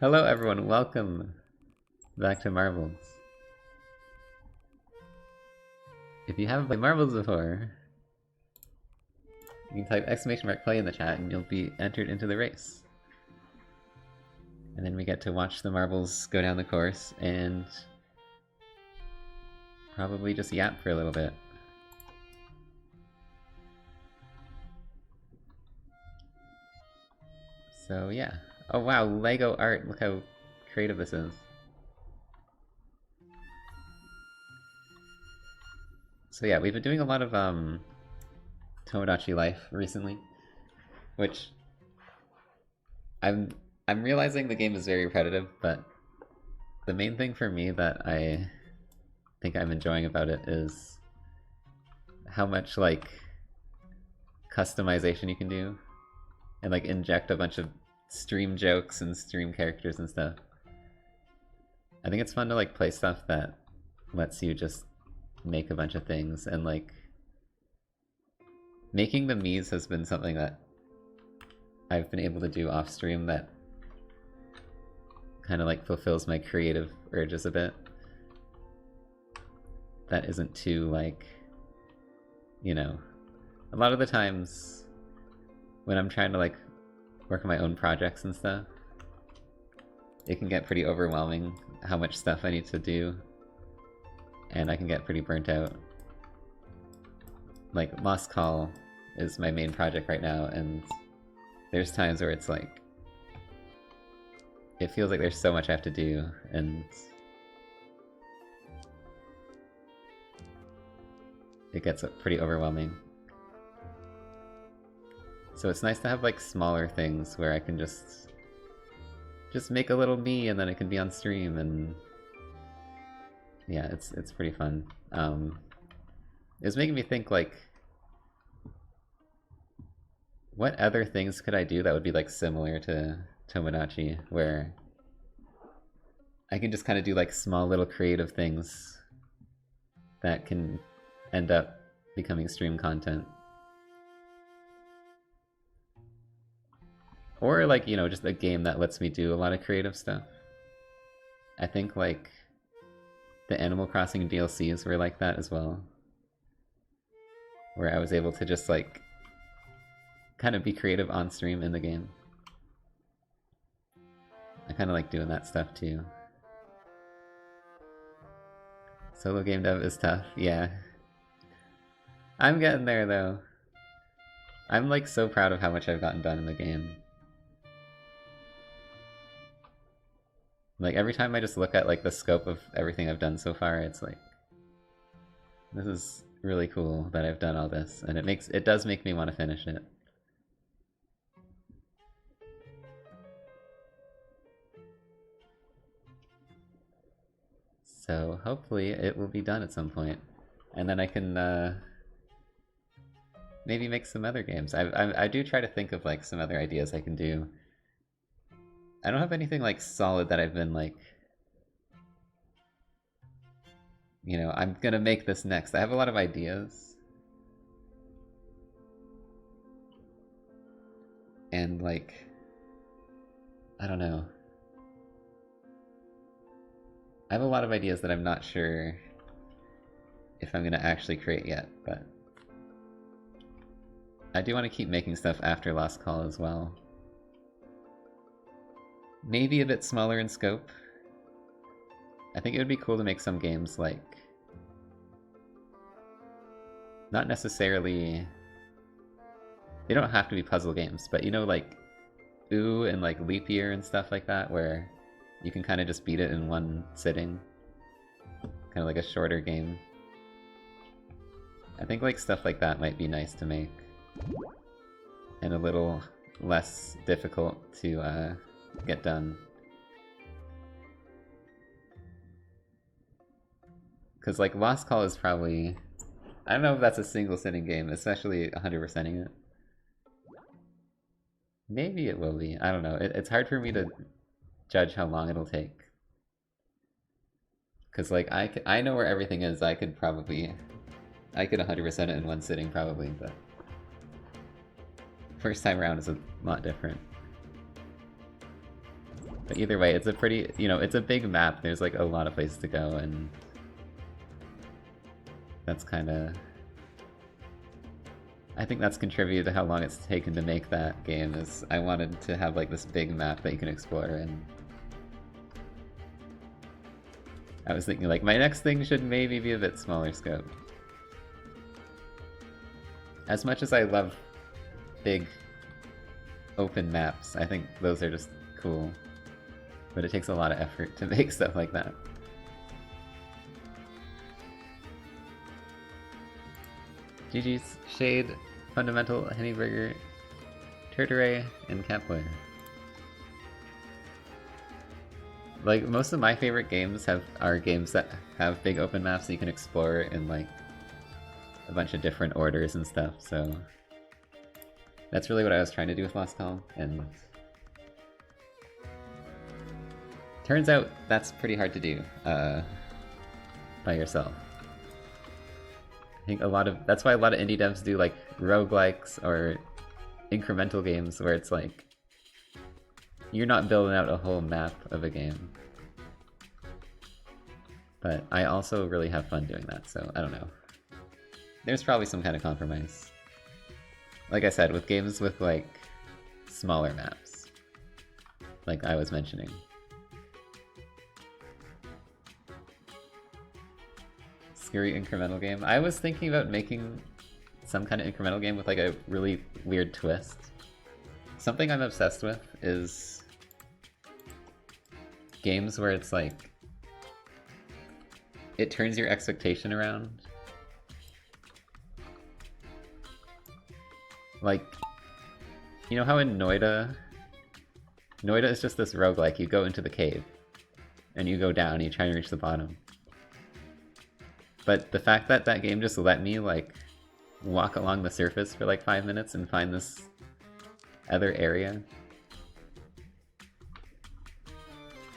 Hello everyone, welcome back to Marbles. If you haven't played Marbles before, you can type !play in the chat and you'll be entered into the race. And then we get to watch the marbles go down the course and probably just yap for a little bit. So yeah. Oh wow, Lego art, look how creative this is. So yeah, we've been doing a lot of Tomodachi Life recently, which I'm realizing the game is very repetitive, but the main thing for me that I think I'm enjoying about it is how much like customization you can do and like inject a bunch of stream jokes and stream characters and stuff. I think it's fun to like play stuff that lets you just make a bunch of things, and like making the Miis has been something that I've been able to do off stream that kind of like fulfills my creative urges a bit. That isn't too like, you know, a lot of the times when I'm trying to like work on my own projects and stuff, it can get pretty overwhelming how much stuff I need to do, and I can get pretty burnt out. Like Lost Call is my main project right now, and there's times where it's like it feels like there's so much I have to do, and it gets pretty overwhelming. So it's nice to have like smaller things where I can just make a little me, and then it can be on stream, and yeah, it's pretty fun. It was making me think like, what other things could I do that would be like similar to Tomodachi, where I can just kind of do like small little creative things that can end up becoming stream content. Or like, you know, just a game that lets me do a lot of creative stuff. I think like the Animal Crossing DLCs were like that as well, where I was able to just like kind of be creative on stream in the game. I kind of like doing that stuff too. Solo game dev is tough, yeah. I'm getting there though. I'm like so proud of how much I've gotten done in the game. Like every time I just look at like the scope of everything I've done so far, it's like, this is really cool that I've done all this, and it does make me want to finish it. So hopefully it will be done at some point, and then I can maybe make some other games. I do try to think of like some other ideas I can do. I don't have anything like solid that I've been like, you know, I'm gonna make this next. I have a lot of ideas. And like, I don't know. I have a lot of ideas that I'm not sure if I'm gonna actually create yet, but I do want to keep making stuff after Lost Call as well. Maybe a bit smaller in scope. I think it would be cool to make some games like, not necessarily, they don't have to be puzzle games, but you know, like Ooh and like Leap Year and stuff like that, where you can kind of just beat it in one sitting. Kind of like a shorter game. I think like stuff like that might be nice to make. And a little less difficult to get done. Because like Lost Call is probably, I don't know if that's a single sitting game, especially 100%ing it. Maybe it will be, I don't know. It's hard for me to judge how long it'll take. Because like I know where everything is. I could 100% it in one sitting probably, but first time around is a lot different. But either way, it's a pretty, it's a big map. There's like a lot of places to go, and that's kind of... I think that's contributed to how long it's taken to make that game, is I wanted to have like this big map that you can explore, and I was thinking like my next thing should maybe be a bit smaller scope. As much as I love big open maps, I think those are just cool. But it takes a lot of effort to make stuff like that. GG's, Shade, Fundamental, Hennyburger, Turtore, and Catboy. Like, most of my favorite games are games that have big open maps that you can explore in, like, a bunch of different orders and stuff, so... That's really what I was trying to do with Lost Call, and... Turns out that's pretty hard to do, by yourself. I think that's why a lot of indie devs do like roguelikes or incremental games where it's like you're not building out a whole map of a game. But I also really have fun doing that, so I don't know. There's probably some kind of compromise. Like I said, with games with like smaller maps, like I was mentioning. Scary incremental game. I was thinking about making some kind of incremental game with like a really weird twist. Something I'm obsessed with is games where it's like it turns your expectation around. Like, you know how in Noida is just this roguelike, you go into the cave and you go down and you try and reach the bottom. But the fact that that game just let me, like, walk along the surface for like 5 minutes and find this other area.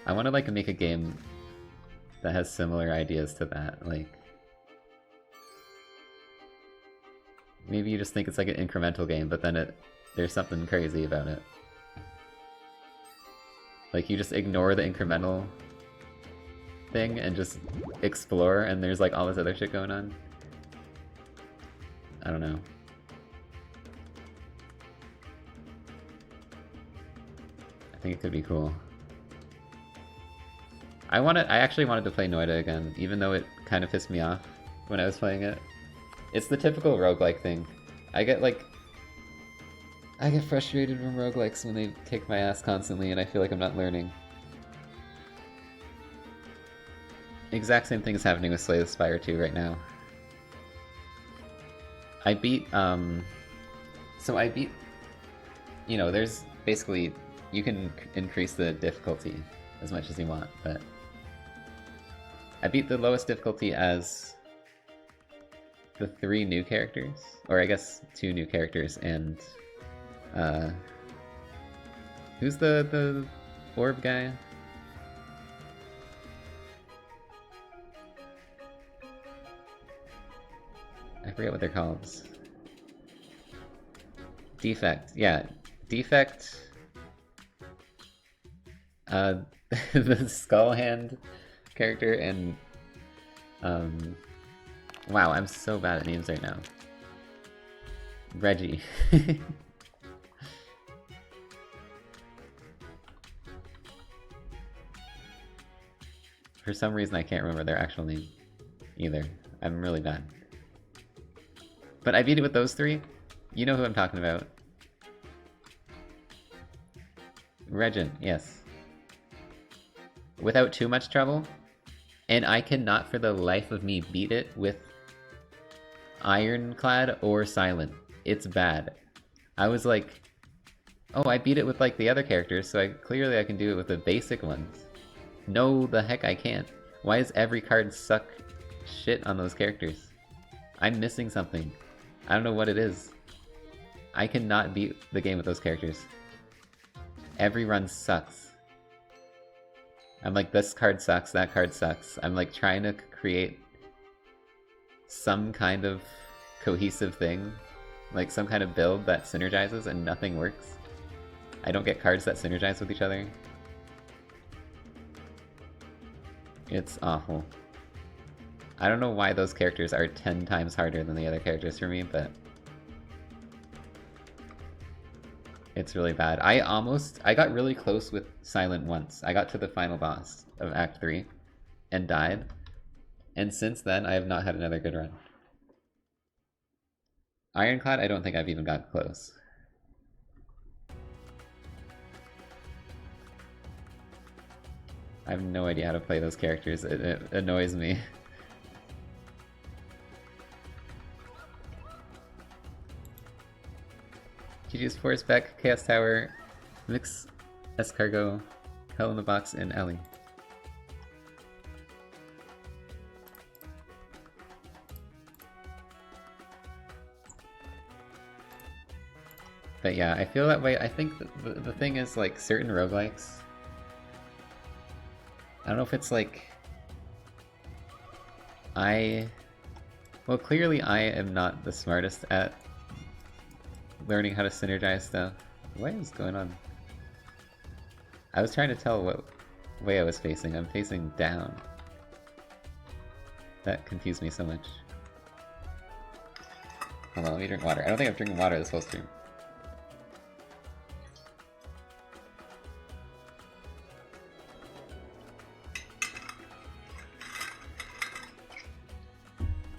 I want to, like, make a game that has similar ideas to that, like... Maybe you just think it's like an incremental game, but then there's something crazy about it. Like, you just ignore the incremental thing and just explore, and there's like all this other shit going on. I don't know. I think it could be cool. I actually wanted to play Noida again, even though it kind of pissed me off when I was playing it. It's the typical roguelike thing. I get frustrated from roguelikes when they kick my ass constantly and I feel like I'm not learning. Exact same thing is happening with Slay the Spire 2 right now. I beat, you know, there's basically, you can increase the difficulty as much as you want, but I beat the lowest difficulty as the 3 new characters, or I guess 2 new characters, and who's the orb guy? I forget what they're called. Defect, yeah. Defect. The Skull Hand character, and wow, I'm so bad at names right now. Reggie. For some reason I can't remember their actual name either. I'm really bad. But I beat it with those 3. You know who I'm talking about. Regent, yes. Without too much trouble. And I cannot for the life of me beat it with Ironclad or Silent. It's bad. I was like, oh, I beat it with like the other characters, so clearly I can do it with the basic ones. No, the heck I can't. Why does every card suck shit on those characters? I'm missing something. I don't know what it is. I cannot beat the game with those characters. Every run sucks. I'm like, this card sucks, that card sucks. I'm like trying to create some kind of cohesive thing, like some kind of build that synergizes, and nothing works. I don't get cards that synergize with each other. It's awful. I don't know why those characters are 10 times harder than the other characters for me, but it's really bad. I got really close with Silent once. I got to the final boss of Act 3 and died. And since then, I have not had another good run. Ironclad, I don't think I've even got close. I have no idea how to play those characters. It annoys me. GG's Force Beck, Chaos Tower, Mix, Escargo, Hell in the Box, and Ellie. But yeah, I feel that way. I think the thing is, like, certain roguelikes, I don't know if it's like... Well, clearly I am not the smartest at learning how to synergize stuff. What is going on? I was trying to tell what way I was facing. I'm facing down. That confused me so much. Hold on, let me drink water. I don't think I'm drinking water this whole stream.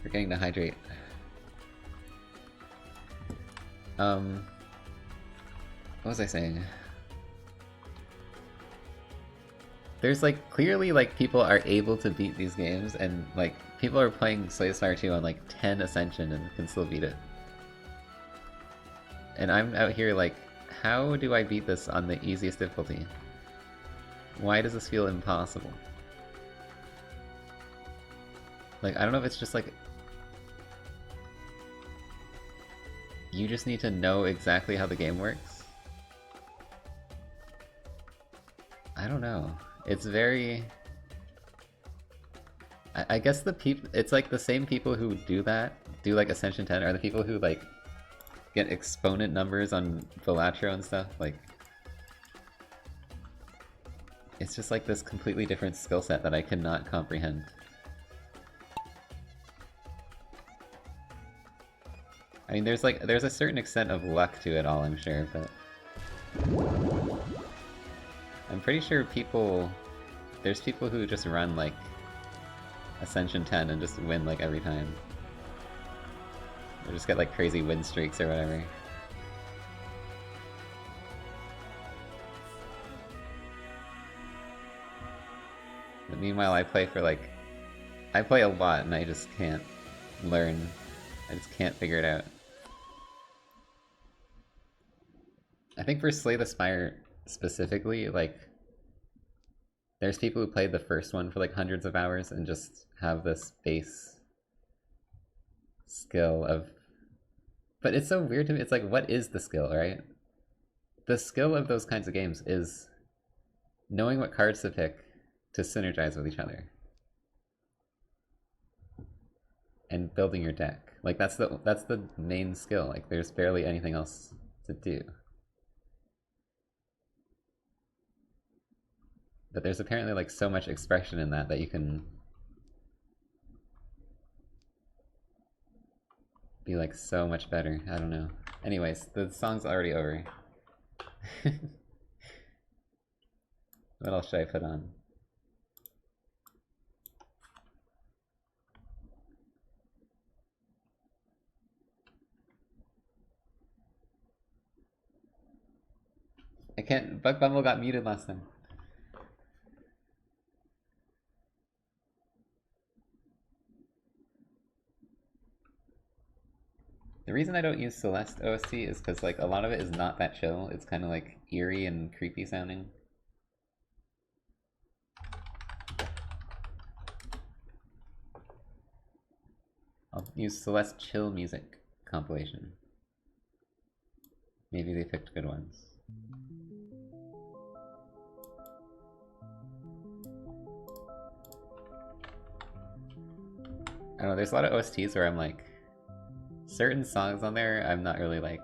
Forgetting to hydrate. What was I saying? There's like, clearly like people are able to beat these games, and like people are playing Slay the Spire 2 on like 10 Ascension and can still beat it. And I'm out here like, how do I beat this on the easiest difficulty? Why does this feel impossible? Like, I don't know if it's just like... You just need to know exactly how the game works? I don't know. It's very... I guess the people... It's like the same people who do that, do like Ascension 10, are the people who like get exponent numbers on Volatro and stuff. Like, it's just like this completely different skill set that I cannot comprehend. I mean, there's a certain extent of luck to it all, I'm sure, but I'm pretty sure there's people who just run like Ascension 10 and just win like every time. Or just get like crazy win streaks or whatever. But meanwhile, I play a lot and I just can't learn. I just can't figure it out. I think for Slay the Spire specifically, like, there's people who played the first one for like hundreds of hours and just have this base skill of... But it's so weird to me, it's like, what is the skill, right? The skill of those kinds of games is knowing what cards to pick to synergize with each other. And building your deck. Like, that's the main skill. Like, there's barely anything else to do. But there's apparently like so much expression in that you can be like so much better. I don't know. Anyways, the song's already over. What else should I put on? I can't... Bug Bumble got muted last time. The reason I don't use Celeste OST is because like a lot of it is not that chill. It's kind of like eerie and creepy sounding. I'll use Celeste chill music compilation. Maybe they picked good ones. I don't know, there's a lot of OSTs where I'm like, certain songs on there I'm not really like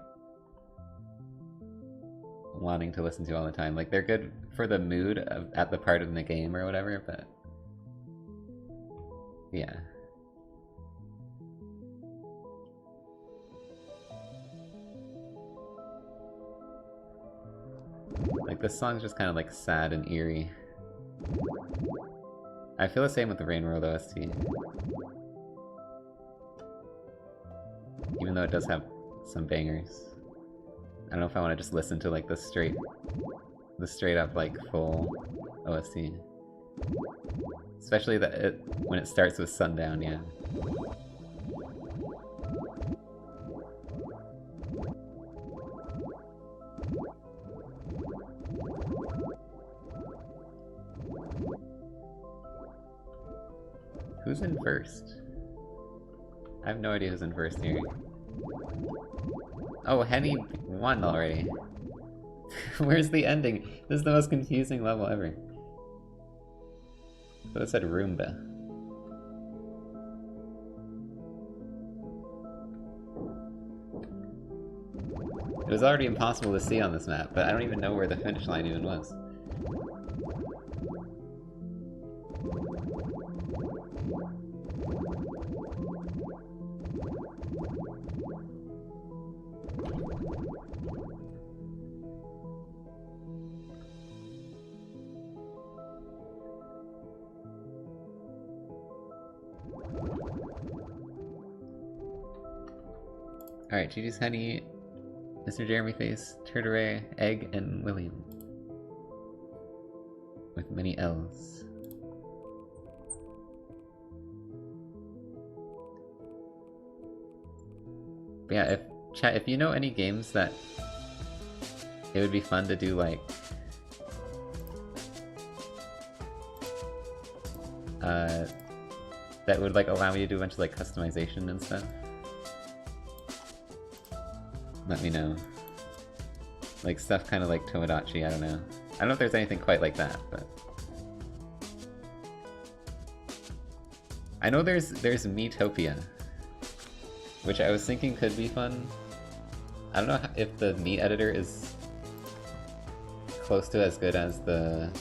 wanting to listen to all the time. Like, they're good for the mood at the part of the game or whatever, but Yeah. Like, this song's just kind of like sad and eerie. I feel the same with the Rain World OST. Even though it does have some bangers. I don't know if I want to just listen to like the straight up like full OST. Especially when it starts with Sundown, yeah. Who's in first? I have no idea who's in first here. Oh, Henny won already. Where's the ending? This is the most confusing level ever. So it said Roomba. It was already impossible to see on this map, but I don't even know where the finish line even was. Alright, GG's Honey, Mr. Jeremy Face, Turtleray, Egg, and William. With many L's. But yeah, if you know any games that it would be fun to do, like, that would like allow me to do a bunch of like customization and stuff, let me know. Like stuff kind of like Tomodachi, I don't know. I don't know if there's anything quite like that, but I know there's Miitopia, which I was thinking could be fun. I don't know if the Meat editor is close to as good as the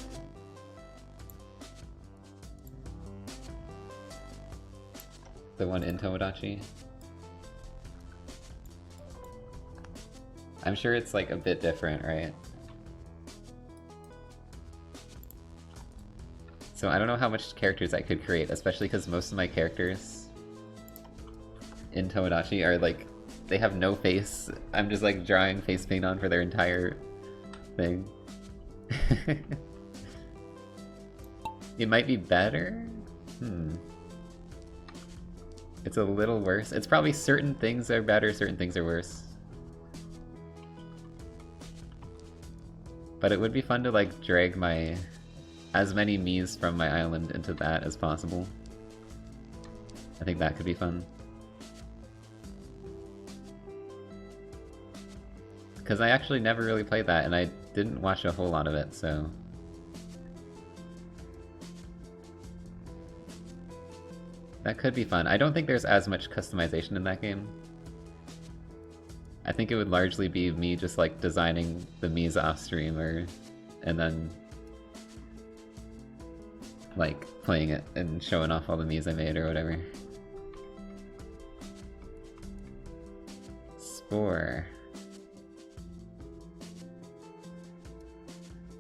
one in Tomodachi. I'm sure it's like a bit different, right? So I don't know how much characters I could create, especially because most of my characters in Tomodachi are like, they have no face. I'm just like drawing face paint on for their entire thing. It might be better? It's a little worse. It's probably certain things are better, certain things are worse. But it would be fun to like drag as many Miis from my island into that as possible. I think that could be fun. Because I actually never really played that, and I didn't watch a whole lot of it, so... that could be fun. I don't think there's as much customization in that game. I think it would largely be me just like designing the Miis off stream and then like playing it and showing off all the Miis I made or whatever. Spore.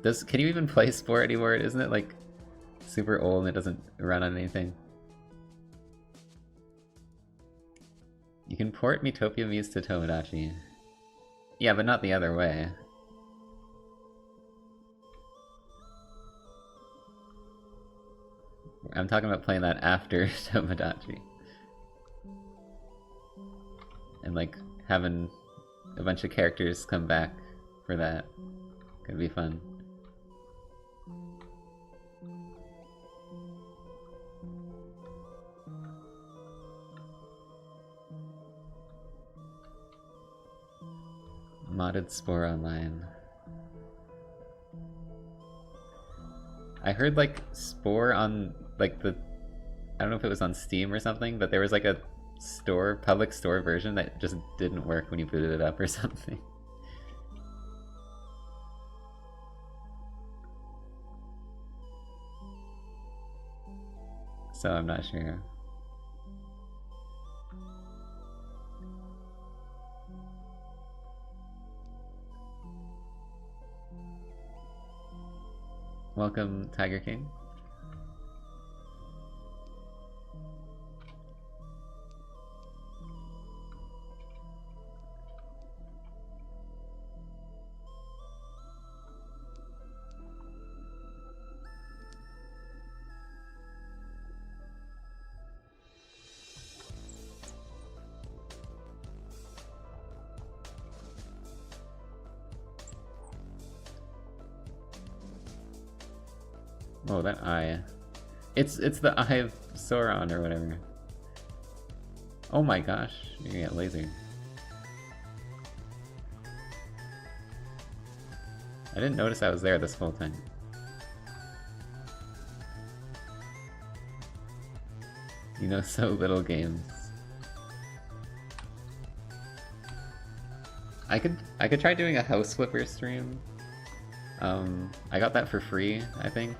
Can you even play Spore anymore? Isn't it like super old and it doesn't run on anything? You can port Miitopia Miis to Tomodachi. Yeah, but not the other way. I'm talking about playing that after Tomodachi. And like having a bunch of characters come back for that. Could be fun. Modded Spore Online. I heard like Spore on like I don't know if it was on Steam or something, but there was like a public store version that just didn't work when you booted it up or something. So I'm not sure. Welcome, Tiger King. Oh, that eye. It's the Eye of Sauron or whatever. Oh my gosh, you're gonna get lasered. I didn't notice I was there this whole time. You know so little games. I could try doing a House Flipper stream. I got that for free, I think.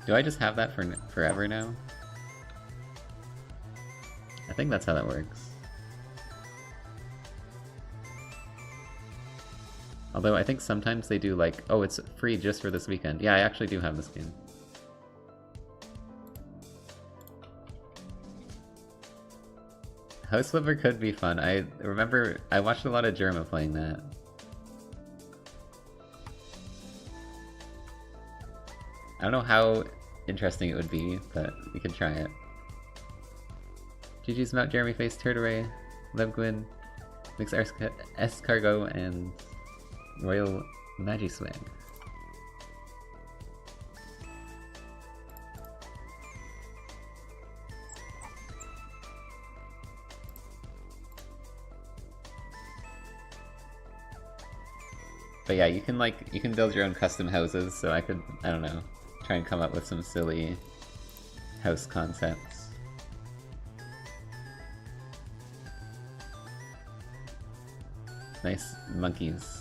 Do I just have that for forever now? I think that's how that works. Although I think sometimes they do like, oh, it's free just for this weekend. Yeah, I actually do have this game. House Flipper could be fun. I remember I watched a lot of Jerma playing that. I don't know how interesting it would be, but we could try it. GG's Mount Jeremy Face, Turtleray, Levgwin, Mix Escargot, and Royal Magiswag. But yeah, you can build your own custom houses, so I don't know, try and come up with some silly house concepts. Nice monkeys.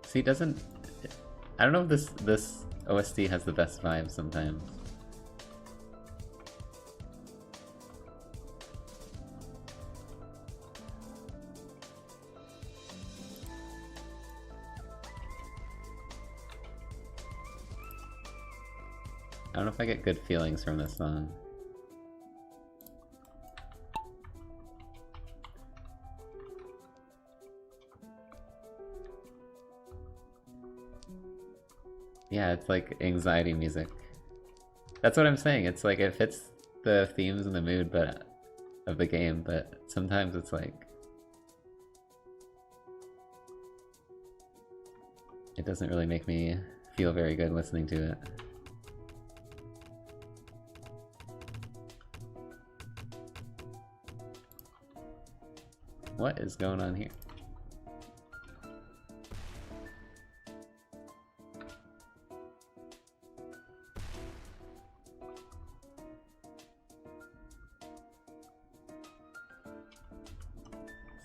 See, I don't know if this OST has the best vibes sometimes. I don't know if I get good feelings from this song. Yeah, it's like anxiety music. That's what I'm saying. It's like it fits the themes and the mood of the game, but sometimes it's like it doesn't really make me feel very good listening to it. What is going on here?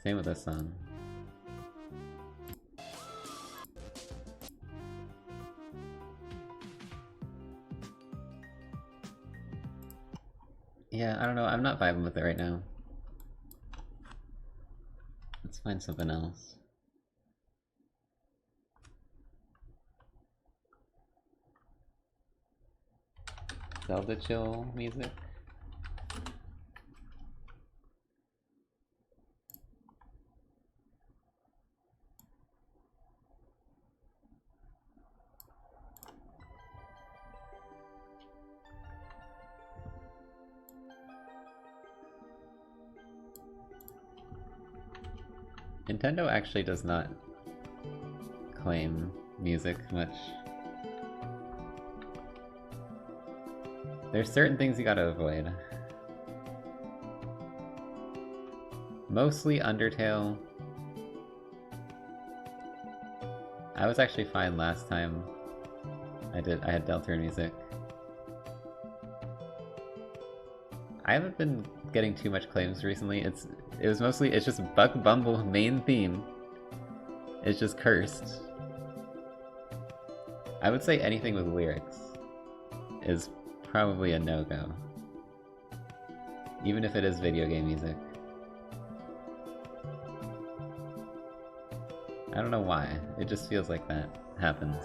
Same with this song. Yeah, I don't know, I'm not vibing with it right now. Let's find something else. Zelda chill music. Nintendo actually does not claim music much. There's certain things you gotta avoid. Mostly Undertale. I was actually fine last time I I had Deltarune music. I haven't been getting too much claims recently. It's just Buck Bumble main theme. It's just cursed. I would say anything with lyrics is probably a no-go. Even if it is video game music. I don't know why. It just feels like that happens.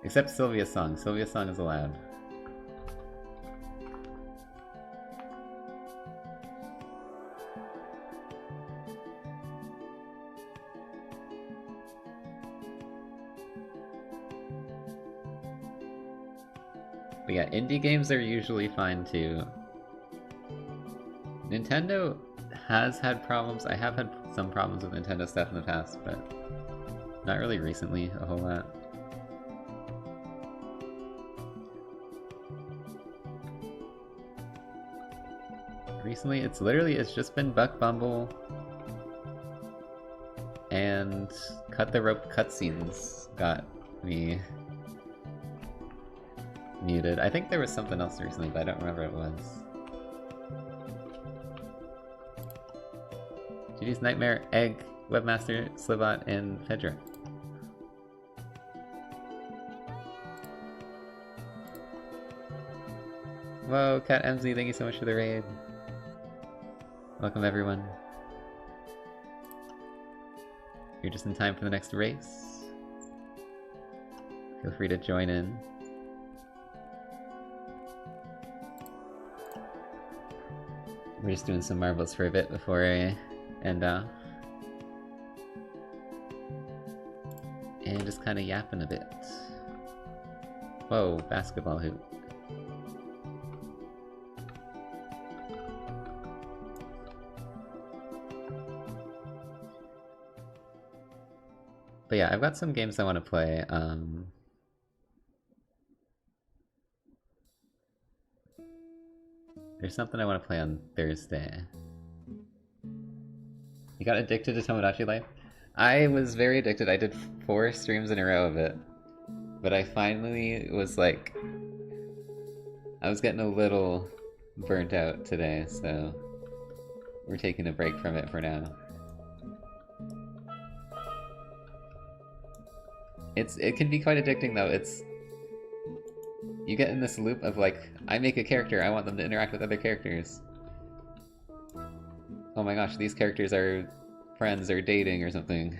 Except Sylvia's song. Sylvia's song is allowed. But yeah, indie games are usually fine too. Nintendo has had problems. I have had some problems with Nintendo stuff in the past, but not really recently a whole lot. Recently, it's just been Buck Bumble and Cut the Rope cutscenes got me muted. I think there was something else recently, but I don't remember what it was. GD's Nightmare, Egg, Webmaster, Slivot, and Fedra. Whoa, Cat MZ, thank you so much for the raid. Welcome everyone. You're just in time for the next race. Feel free to join in. We're just doing some marbles for a bit before I end off. And just kind of yapping a bit. Whoa, basketball hoop. But yeah, I've got some games I want to play. There's something I want to play on Thursday. You got addicted to Tomodachi Life? I was very addicted. I did 4 streams in a row of it. But I finally was like... I was getting a little burnt out today, so... we're taking a break from it for now. It can be quite addicting though. You get in this loop of like, I make a character, I want them to interact with other characters. Oh my gosh, these characters are friends or dating or something.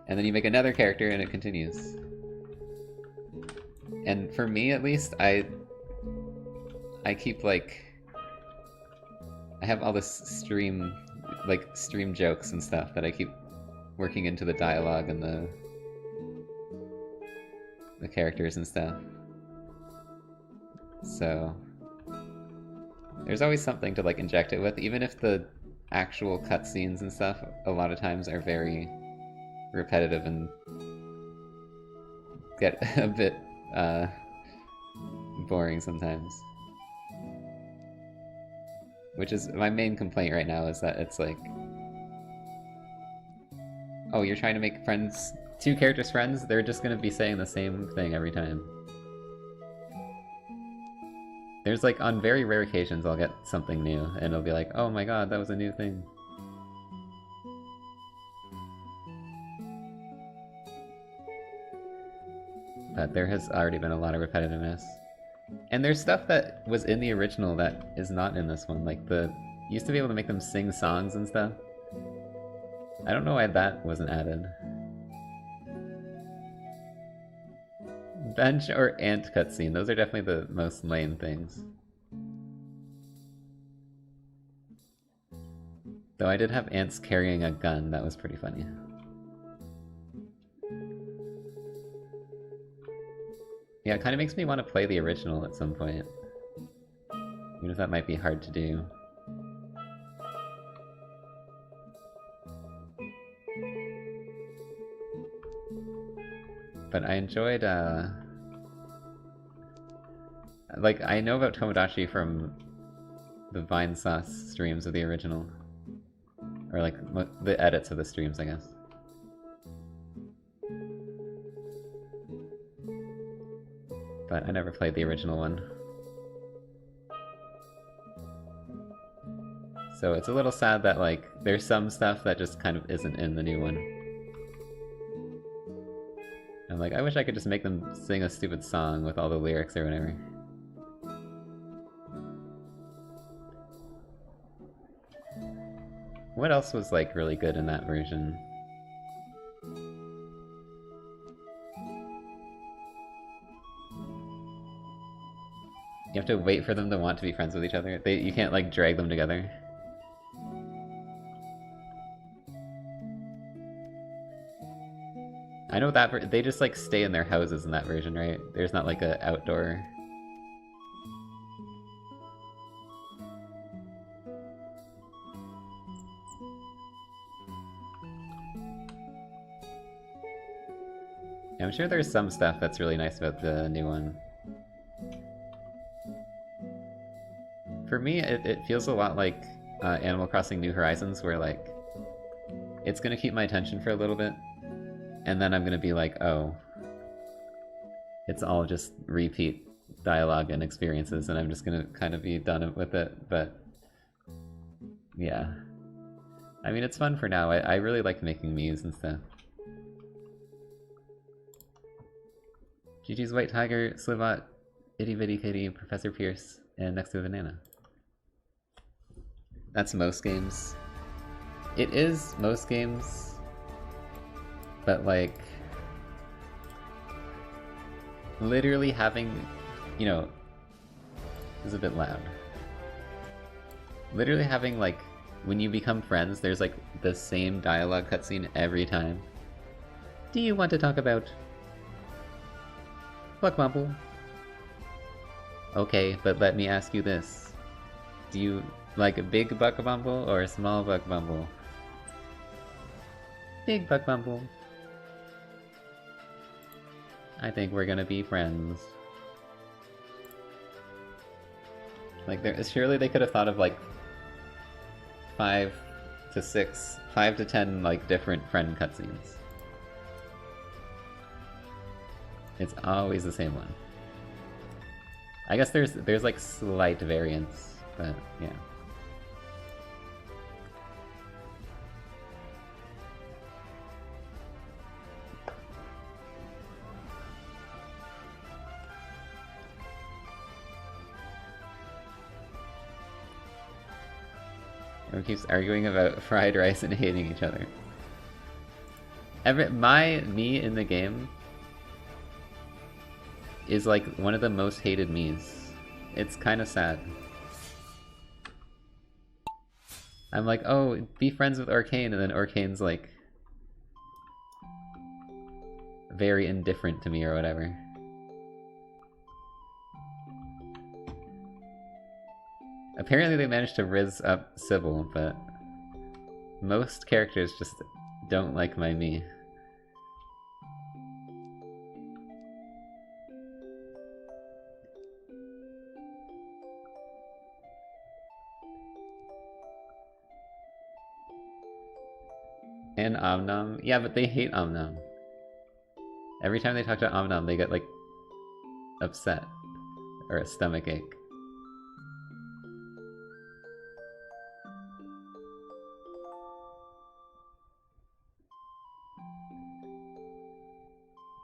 And then you make another character and it continues. And for me at least, I keep like... I have all this stream jokes and stuff that I keep working into the dialogue and the characters and stuff. So there's always something to like inject it with, even if the actual cutscenes and stuff a lot of times are very repetitive and get a bit boring sometimes. Which is my main complaint right now, is that it's like, oh, you're trying to make friends, 2 characters friends? They're just gonna be saying the same thing every time. There's like, on very rare occasions I'll get something new, and it'll be like, oh my god, that was a new thing. But there has already been a lot of repetitiveness. And there's stuff that was in the original that is not in this one, like you used to be able to make them sing songs and stuff. I don't know why that wasn't added. Bench or ant cutscene, those are definitely the most lame things. Though I did have ants carrying a gun, that was pretty funny. Yeah, it kind of makes me want to play the original at some point. Even if that might be hard to do. But I enjoyed, like, I know about Tomodachi from the Vine Sauce streams of the original. Or like the edits of the streams, I guess. But I never played the original one. So it's a little sad that like there's some stuff that just kind of isn't in the new one. I'm like, I wish I could just make them sing a stupid song with all the lyrics or whatever. What else was like really good in that version? You have to wait for them to want to be friends with each other. You can't like drag them together. I know that they just like stay in their houses in that version, right? There's not like a outdoor. Yeah, I'm sure there's some stuff that's really nice about the new one. For me, it feels a lot like Animal Crossing New Horizons, where like it's gonna keep my attention for a little bit, and then I'm gonna be like, oh, it's all just repeat dialogue and experiences, and I'm just gonna kind of be done with it. But yeah, I mean, it's fun for now. I really like making Miis and stuff. GG's White Tiger, Slivot, Itty Bitty Kitty, Professor Pierce, and Next to a Banana. That's most games. It is most games, but like, literally having, you know, this is a bit loud. Literally having like, when you become friends, there's like the same dialogue cutscene every time. Do you want to talk about Buckbumble? Okay, but let me ask you this. Do you like a big Buckbumble or a small Buckbumble? Big Buckbumble. I think we're gonna be friends. Like, surely they could have thought of like 5 to 10 like different friend cutscenes. It's always the same one. I guess there's like slight variance, but yeah. Everyone keeps arguing about fried rice and hating each other. Me in the game is like one of the most hated Miis. It's kind of sad. I'm like, oh, be friends with Arcane, and then Arcane's like very indifferent to me or whatever. Apparently they managed to rizz up Sybil, but most characters just don't like my Mii. And Omnom? Yeah, but they hate Omnom. Every time they talk to Omnom, they get, like, upset. Or a stomachache.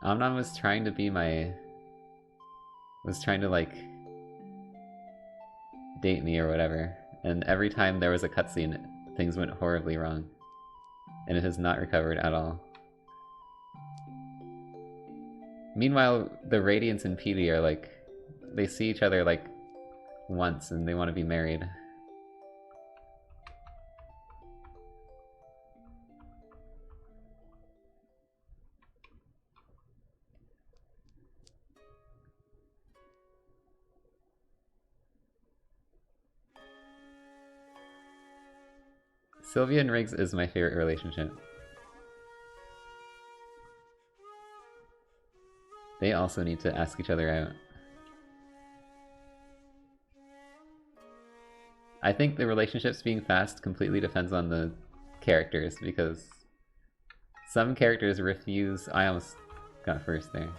Omnom was trying to be was trying to, like, date me or whatever. And every time there was a cutscene, things went horribly wrong. And it has not recovered at all. Meanwhile, the Radiance and Petey are like, they see each other like once and they want to be married. Sylvia and Riggs is my favorite relationship. They also need to ask each other out. I think the relationships being fast completely depends on the characters, because some characters refuse... I almost got first there.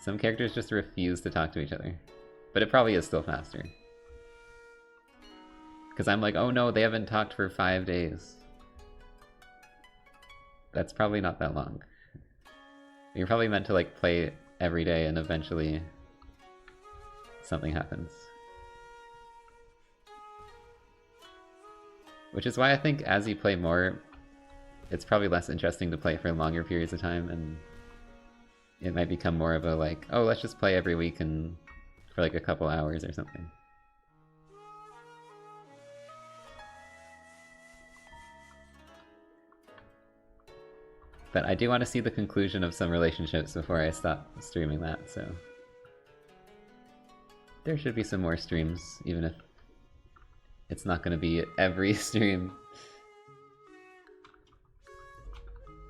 Some characters just refuse to talk to each other. But it probably is still faster. Because I'm like, oh no, they haven't talked for 5 days. That's probably not that long. You're probably meant to like play every day and eventually something happens. Which is why I think as you play more, it's probably less interesting to play for longer periods of time, and it might become more of a like, oh, let's just play every week and for like a couple hours or something. But I do want to see the conclusion of some relationships before I stop streaming that, so... There should be some more streams, even if it's not going to be every stream.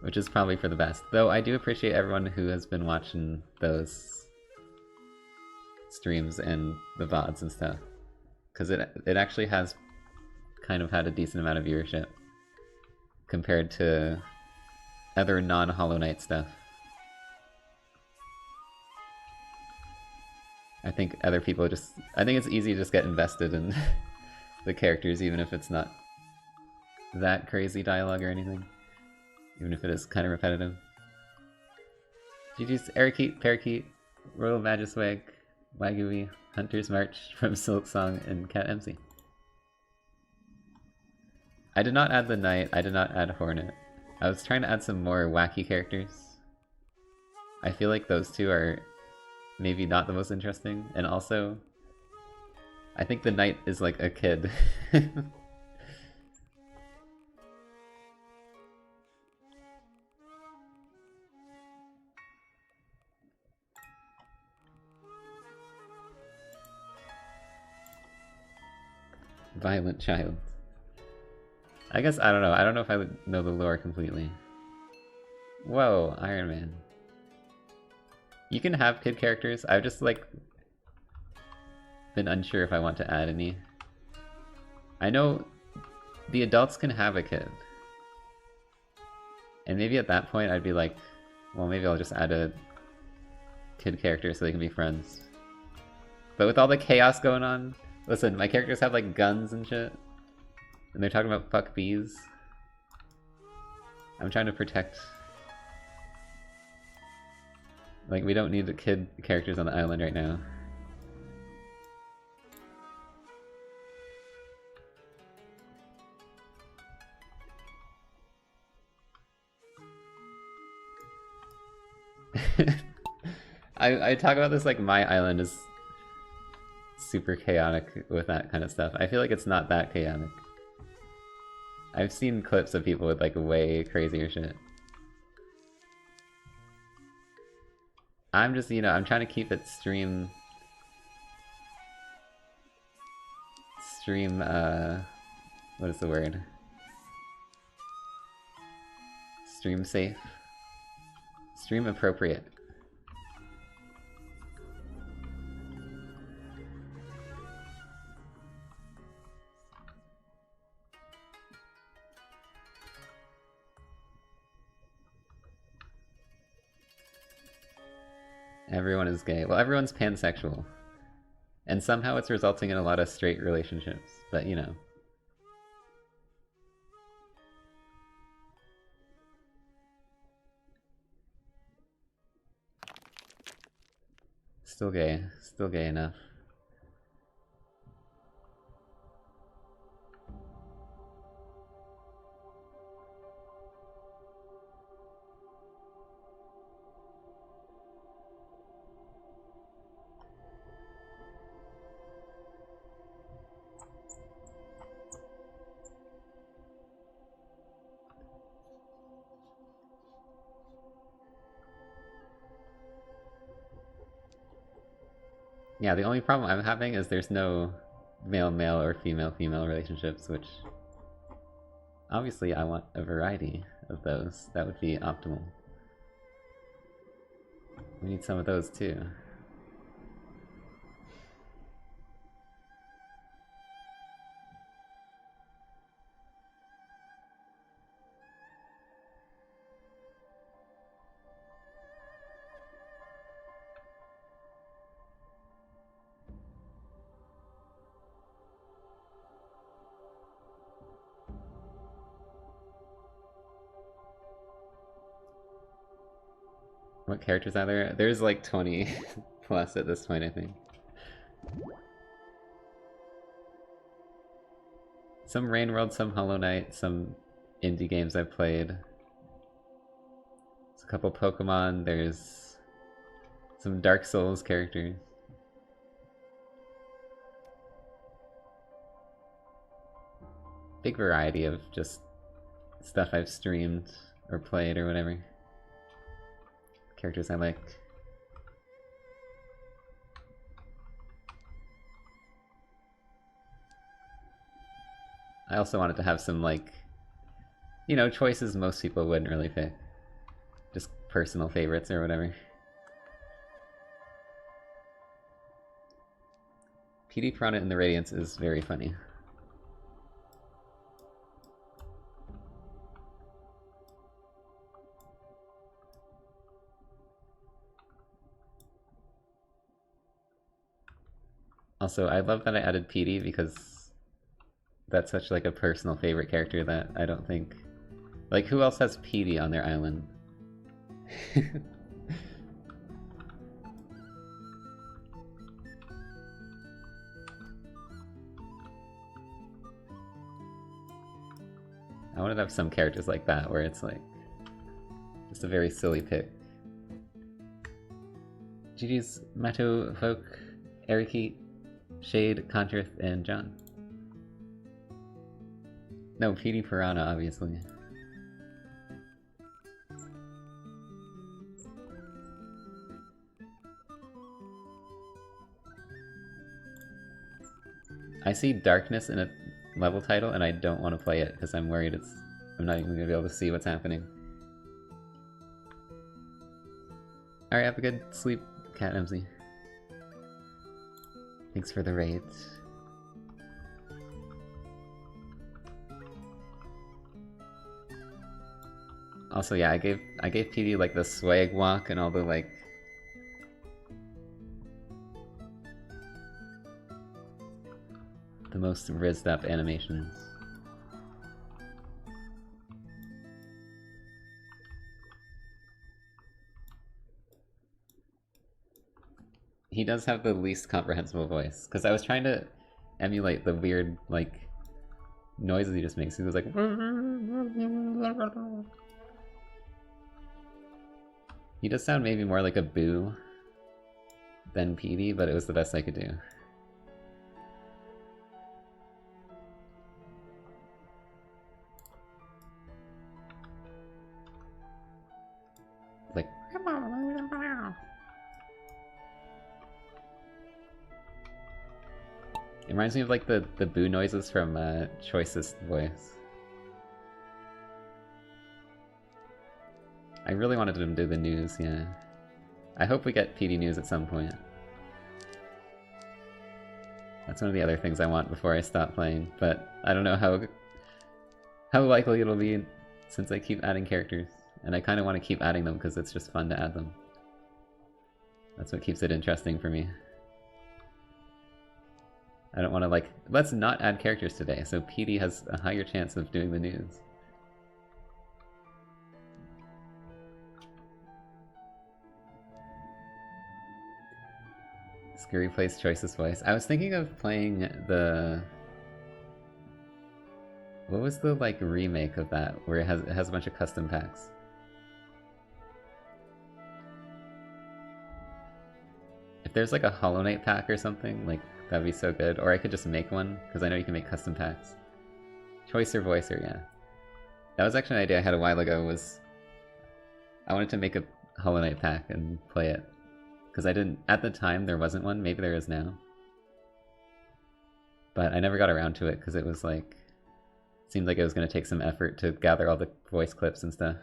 Which is probably for the best. Though I do appreciate everyone who has been watching those streams and the VODs and stuff. Because it actually has kind of had a decent amount of viewership compared to other non-Hollow Knight stuff. I think other people just... I think it's easy to just get invested in the characters, even if it's not that crazy dialogue or anything. Even if it is kind of repetitive. GG's Arakeet, Parakeet, Royal Magiswag, Wagui, Hunter's March from Silk Song, and Cat MC. I did not add the Knight, I did not add Hornet. I was trying to add some more wacky characters. I feel like those two are maybe not the most interesting, and also I think the Knight is like a kid. Violent child. I guess, I don't know. I don't know if I would know the lore completely. Whoa, Iron Man. You can have kid characters. I've just, like, been unsure if I want to add any. I know the adults can have a kid. And maybe at that point I'd be like, well, maybe I'll just add a kid character so they can be friends. But with all the chaos going on, listen, my characters have, like, guns and shit. And they're talking about fuck bees. I'm trying to protect... Like, we don't need the kid characters on the island right now. I talk about this like my island is super chaotic with that kind of stuff. I feel like it's not that chaotic. I've seen clips of people with like way crazier shit. I'm just, you know, I'm trying to keep it stream, what is the word? Stream safe? Stream appropriate. Everyone is gay. Well, everyone's pansexual. And somehow it's resulting in a lot of straight relationships, but you know. Still gay enough. Yeah, the only problem I'm having is there's no male-male or female-female relationships, which obviously I want a variety of those. That would be optimal. We need some of those too. What characters are there? There's like 20 plus at this point, I think. Some Rain World, some Hollow Knight, some indie games I've played. There's a couple Pokemon, there's some Dark Souls characters. Big variety of just stuff I've streamed or played or whatever. Characters I like. I also wanted to have some, like, you know, choices most people wouldn't really pick. Just personal favorites or whatever. PD Piranha in the Radiance is very funny. Also, I love that I added PD because that's such like a personal favorite character that I don't think... Like, who else has PD on their island? I wanted to have some characters like that where it's like just a very silly pick. GG's Mato, Folk, Eriki, Shade, Contrath, and John. No, PD Piranha, obviously. I see Darkness in a level title and I don't want to play it because I'm worried I'm not even going to be able to see what's happening. Alright, have a good sleep, Cat MZ. Thanks for the raid. Also, yeah, I gave PD like the swag walk and all the like the most rizzed up animations. He does have the least comprehensible voice, because I was trying to emulate the weird, like, noises he just makes. He was like... He does sound maybe more like a Boo than PD, but it was the best I could do. Like... It reminds me of like the Boo noises from Choicest Voice. I really wanted him to do the news, yeah. I hope we get PD news at some point. That's one of the other things I want before I stop playing, but I don't know how likely it'll be since I keep adding characters. And I kind of want to keep adding them because it's just fun to add them. That's what keeps it interesting for me. I don't want to, like, let's not add characters today, so PD has a higher chance of doing the news. Scurry plays Choicest Voice. I was thinking of playing the... What was the, like, remake of that, where it has a bunch of custom packs? If there's, like, a Hollow Knight pack or something, like, that'd be so good. Or I could just make one, because I know you can make custom packs. Choicer Voicer, yeah. That was actually an idea I had a while ago, was... I wanted to make a Hollow Knight pack and play it. Because I didn't... At the time, there wasn't one. Maybe there is now. But I never got around to it, because it was like... Seemed like it was going to take some effort to gather all the voice clips and stuff.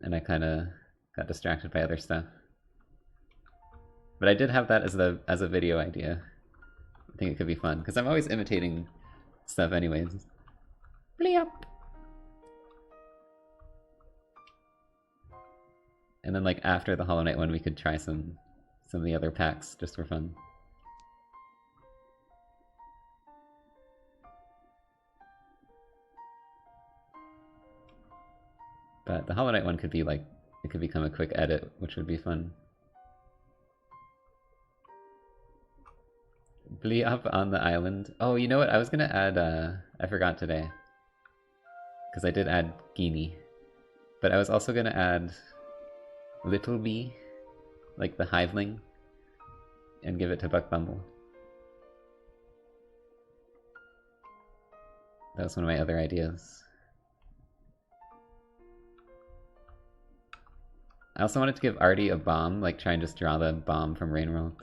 And I kind of got distracted by other stuff. But I did have that as a video idea. I think it could be fun, because I'm always imitating stuff anyways. Bleep! And then like after the Hollow Knight one we could try some of the other packs just for fun. But the Hollow Knight one could be like it could become a quick edit, which would be fun. Blee up on the island. Oh, you know what? I was gonna add, I forgot today. Because I did add Genie. But I was also gonna add Little Bee, like the hiveling, and give it to Buck Bumble. That was one of my other ideas. I also wanted to give Artie a bomb, like try and just draw the bomb from Rainworld.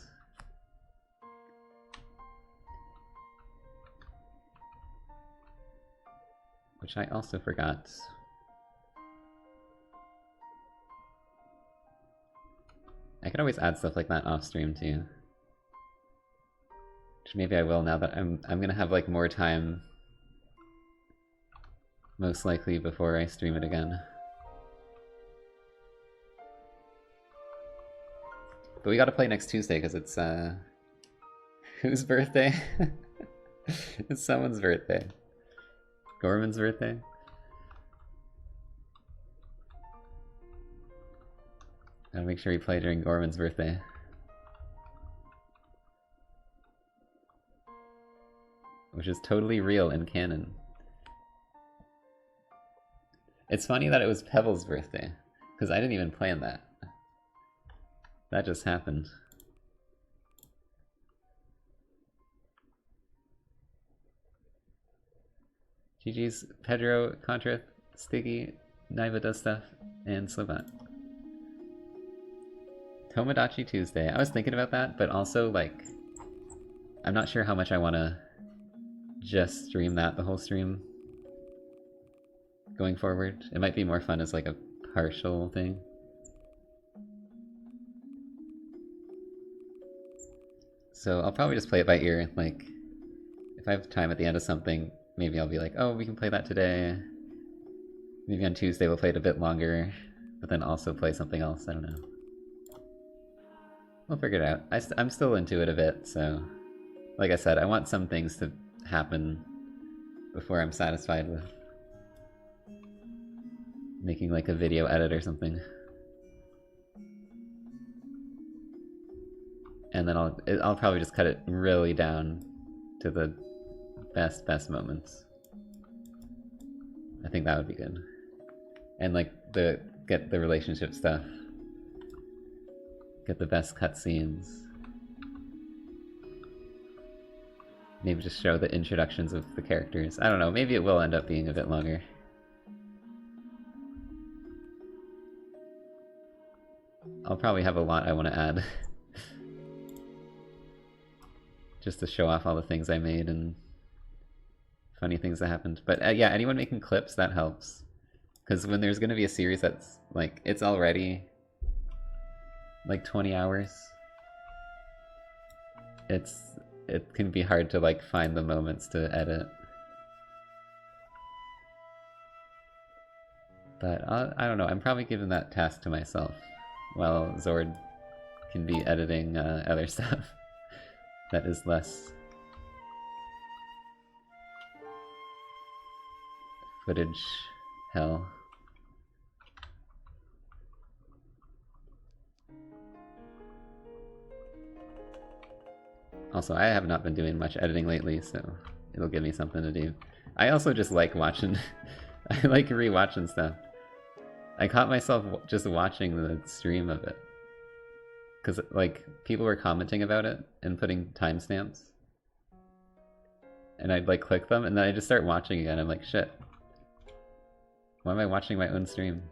Which I also forgot. I could always add stuff like that off stream too. Which maybe I will now that I'm gonna have like more time, most likely, before I stream it again. But we gotta play next Tuesday because it's whose birthday? It's someone's birthday. Gorman's birthday? Gotta make sure we play during Gorman's birthday. Which is totally real in canon. It's funny that it was Pebble's birthday, because I didn't even plan that. That just happened. GG's Pedro, Contra, Stiggy, Naiva does stuff, and Slipbot. Tomodachi Tuesday. I was thinking about that, but also, like, I'm not sure how much I want to just stream that the whole stream going forward. It might be more fun as, like, a partial thing. So I'll probably just play it by ear. Like, if I have time at the end of something, maybe I'll be like, oh, we can play that today. Maybe on Tuesday we'll play it a bit longer, but then also play something else. I don't know. We'll figure it out. I'm still into it a bit, so... Like I said, I want some things to happen before I'm satisfied with making like a video edit or something. And then I'll probably just cut it really down to the best moments. I think that would be good. And like get the relationship stuff. Get the best cutscenes. Maybe just show the introductions of the characters. I don't know, maybe it will end up being a bit longer. I'll probably have a lot I want to add. Just to show off all the things I made and funny things that happened. But yeah, anyone making clips, that helps. Because when there's going to be a series that's, like, it's already like 20 hours, it can be hard to, like, find the moments to edit. But I don't know, I'm probably giving that task to myself, while Zord can be editing other stuff that is less footage hell. Also, I have not been doing much editing lately, so it'll give me something to do. I also just like watching... I like rewatching stuff. I caught myself just watching the stream of it. Because, like, people were commenting about it and putting timestamps. And I'd, like, click them, and then I just start watching again. I'm like, shit. Why am I watching my own stream?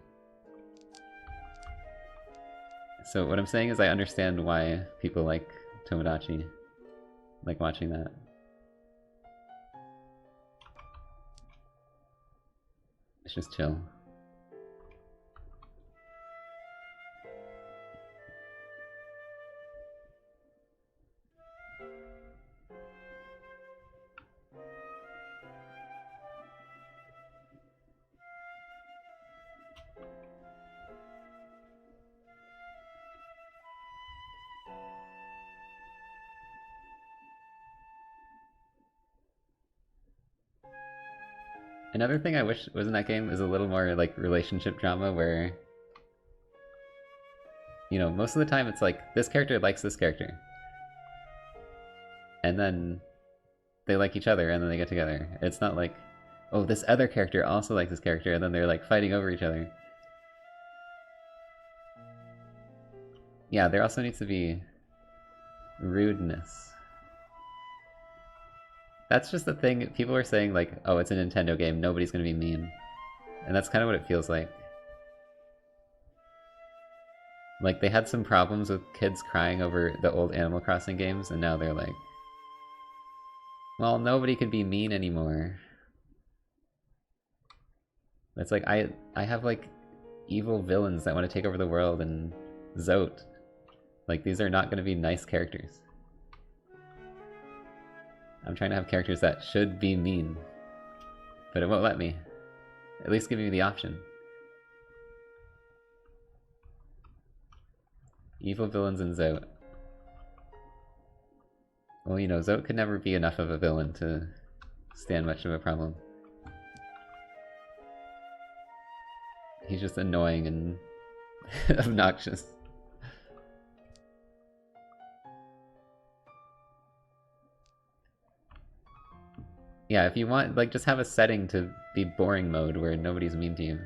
So what I'm saying is I understand why people like Tomodachi. Like watching that. It's just chill. Another thing I wish was in that game is a little more, like, relationship drama where you know, most of the time it's like, this character likes this character. And then they like each other, and then they get together. It's not like, oh, this other character also likes this character, and then they're like fighting over each other. Yeah, there also needs to be rudeness. That's just the thing, people are saying like, oh, it's a Nintendo game, nobody's gonna be mean. And that's kind of what it feels like. Like, they had some problems with kids crying over the old Animal Crossing games, and now they're like, well, nobody can be mean anymore. It's like, I have, like, evil villains that want to take over the world, and Zote. Like, these are not going to be nice characters. I'm trying to have characters that should be mean. But it won't let me. At least give me the option. Evil villains in Zote. Well, you know, Zote could never be enough of a villain to stand much of a problem. He's just annoying and obnoxious. Yeah, if you want, like, just have a setting to be boring mode where nobody's mean to you.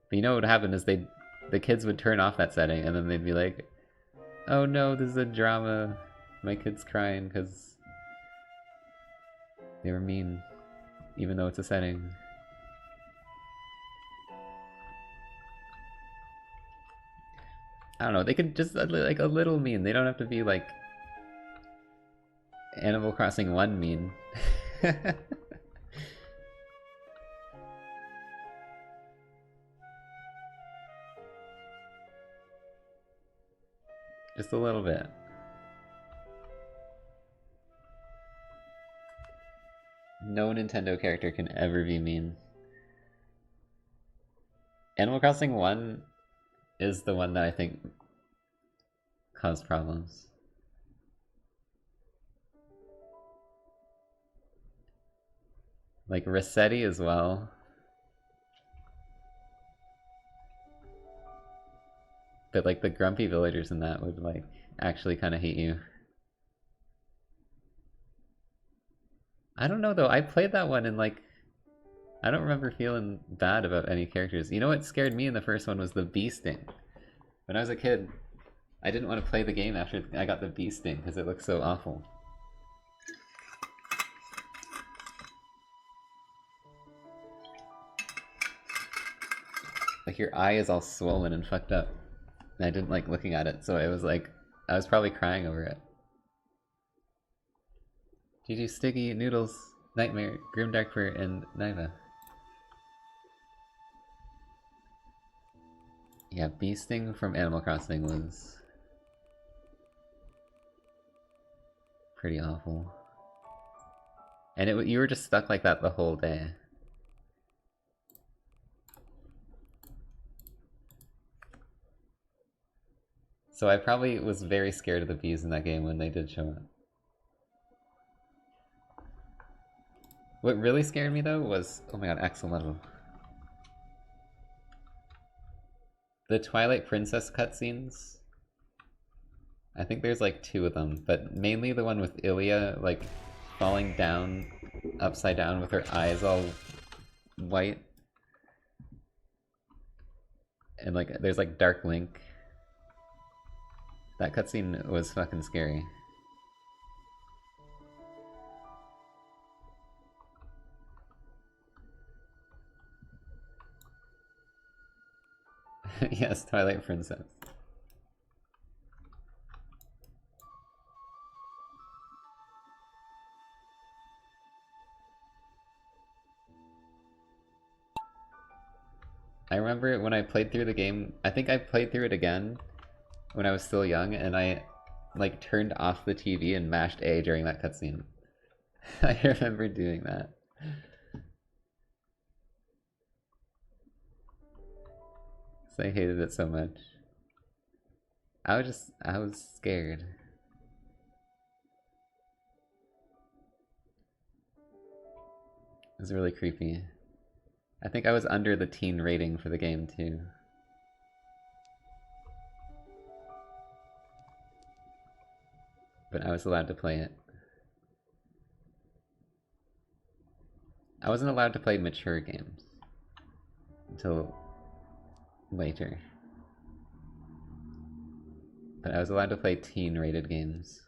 But you know what would happen is the kids would turn off that setting, and then they'd be like, oh no, this is a drama. My kid's crying because they were mean, even though it's a setting. I don't know, they could just, like, a little mean. They don't have to be, like, Animal Crossing 1 mean. Just a little bit. No Nintendo character can ever be mean. Animal Crossing 1 is the one that I think caused problems. Like, Rossetti as well. But, like, the grumpy villagers in that would, like, actually kind of hate you. I don't know, though. I played that one and, like, I don't remember feeling bad about any characters. You know what scared me in the first one was the bee sting. When I was a kid, I didn't want to play the game after I got the bee sting because it looked so awful. Like, your eye is all swollen and fucked up. And I didn't like looking at it, so it was like, I was probably crying over it. GG Sticky, Noodles, Nightmare, Grimdarkfur, and Niva. Yeah, bee sting from Animal Crossing was pretty awful. And you were just stuck like that the whole day. So I probably was very scared of the bees in that game when they did show up. What really scared me though was, oh my god, Axel level. The Twilight Princess cutscenes. I think there's like 2 of them, but mainly the one with Ilia, like, falling down, upside down with her eyes all white. And like, there's like Dark Link. That cutscene was fucking scary. Yes, Twilight Princess. I remember when I played through the game, I think I played through it again when I was still young, and I, like, turned off the TV and mashed A during that cutscene. I remember doing that. So I hated it so much. I was scared. It was really creepy. I think I was under the teen rating for the game too. but I was allowed to play it. I wasn't allowed to play mature games until later. But I was allowed to play teen-rated games.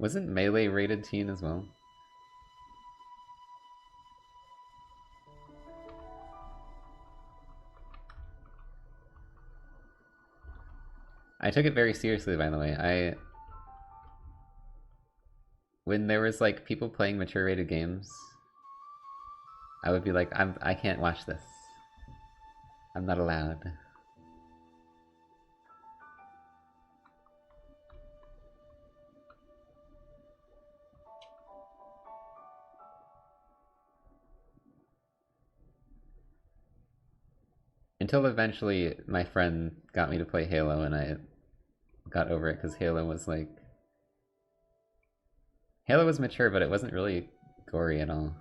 Wasn't Melee rated teen as well? I took it very seriously, by the way. When there was like people playing mature rated games, I would be like, I can't watch this. I'm not allowed. Until eventually my friend got me to play Halo and I got over it because Halo was like... Halo was mature, but it wasn't really gory at all,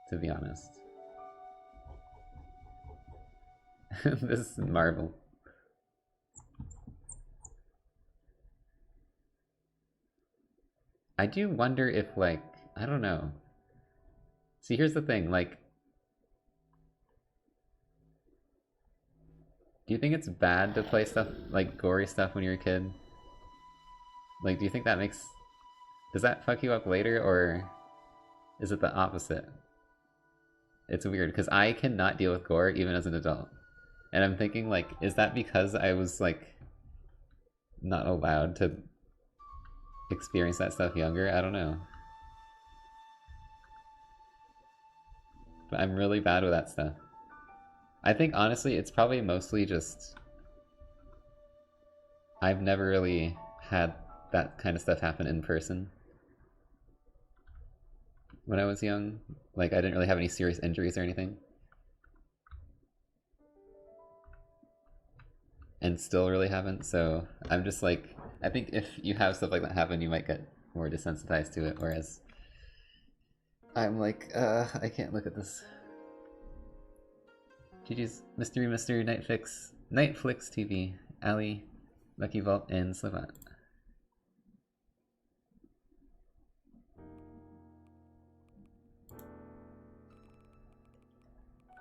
to be honest. This is Marvel. I do wonder if, like, I don't know. See, here's the thing, like, do you think it's bad to play stuff, like, gory stuff when you're a kid? Like, do you think that makes... Does that fuck you up later, or is it the opposite? It's weird, because I cannot deal with gore even as an adult. And I'm thinking, like, is that because I was, like, not allowed to experience that stuff younger? I don't know. But I'm really bad with that stuff. I think, honestly, it's probably mostly just... I've never really had that kind of stuff happen in person. When I was young. Like, I didn't really have any serious injuries or anything. And still really haven't, so I'm just like... I think if you have stuff like that happen, you might get more desensitized to it, whereas... I'm like, I can't look at this. GG's Mystery Mr. Nightflix TV, Ali, Lucky Vault, and Slivat.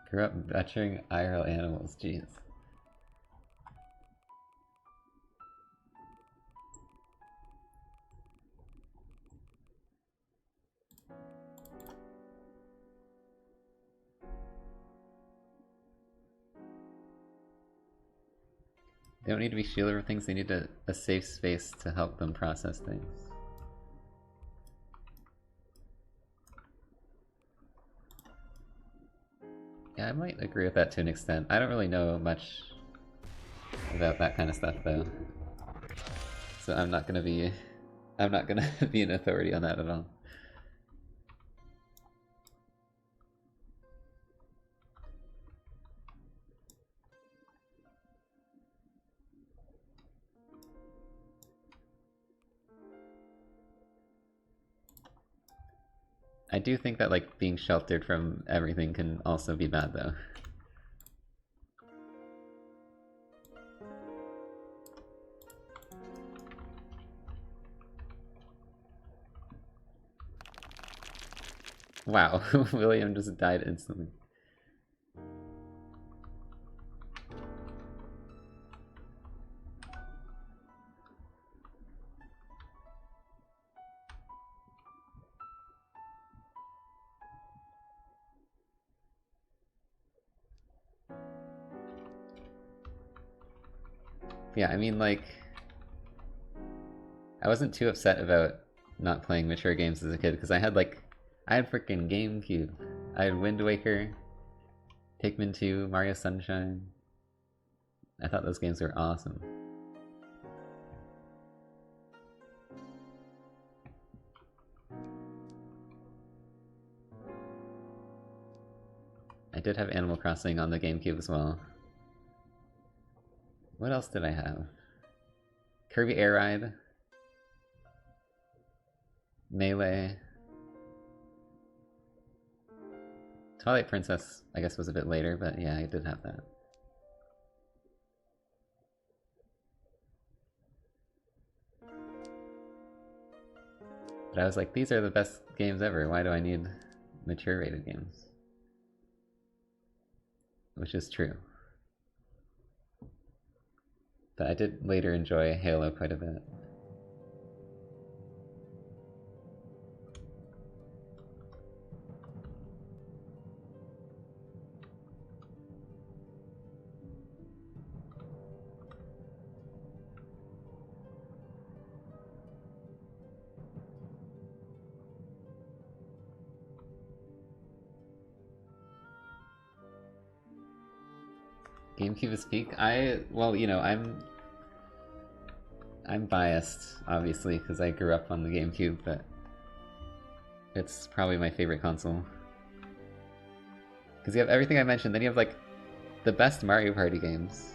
Grew up butchering IRL animals, jeez. They don't need to be shielded from things, they need a safe space to help them process things. Yeah, I might agree with that to an extent. I don't really know much about that kind of stuff though. So I'm not gonna be an authority on that at all. I do think that, like, being sheltered from everything can also be bad, though. Wow, William just died instantly. Yeah, I mean, like... I wasn't too upset about not playing mature games as a kid, because I had freaking GameCube. I had Wind Waker, Pikmin 2, Mario Sunshine. I thought those games were awesome. I did have Animal Crossing on the GameCube as well. What else did I have? Kirby Air Ride. Melee. Twilight Princess, I guess, was a bit later, but yeah, I did have that. But I was like, these are the best games ever. Why do I need mature rated games? Which is true. But I did later enjoy Halo quite a bit. GameCube is peak. Well, you know, I'm biased, obviously, because I grew up on the GameCube, but it's probably my favorite console. Because you have everything I mentioned, then you have, like, the best Mario Party games.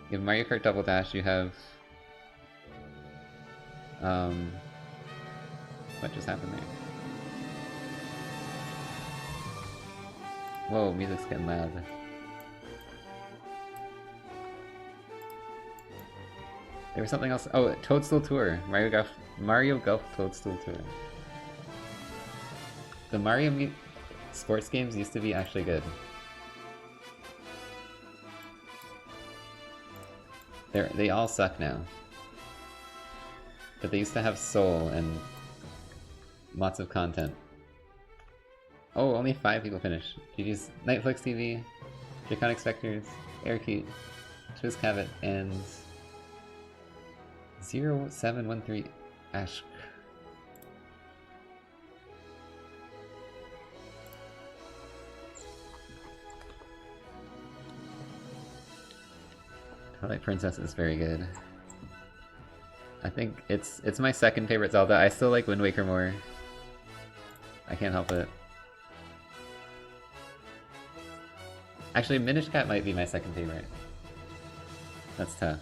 You have Mario Kart Double Dash, you have... What just happened there? Whoa, music's getting loud. There was something else. Oh, Toadstool Tour. Mario Golf Toadstool Tour. The Mario sports games used to be actually good. They all suck now. But they used to have soul and lots of content. Oh, only 5 people finished. GG's Netflix TV, Draconic Spectres, Airkeet, Twiz Cavett, and 0713 Ash. Twilight Princess is very good. I think it's my second favorite Zelda. I still like Wind Waker more. I can't help it. Actually, Minish Cap might be my second favorite. That's tough.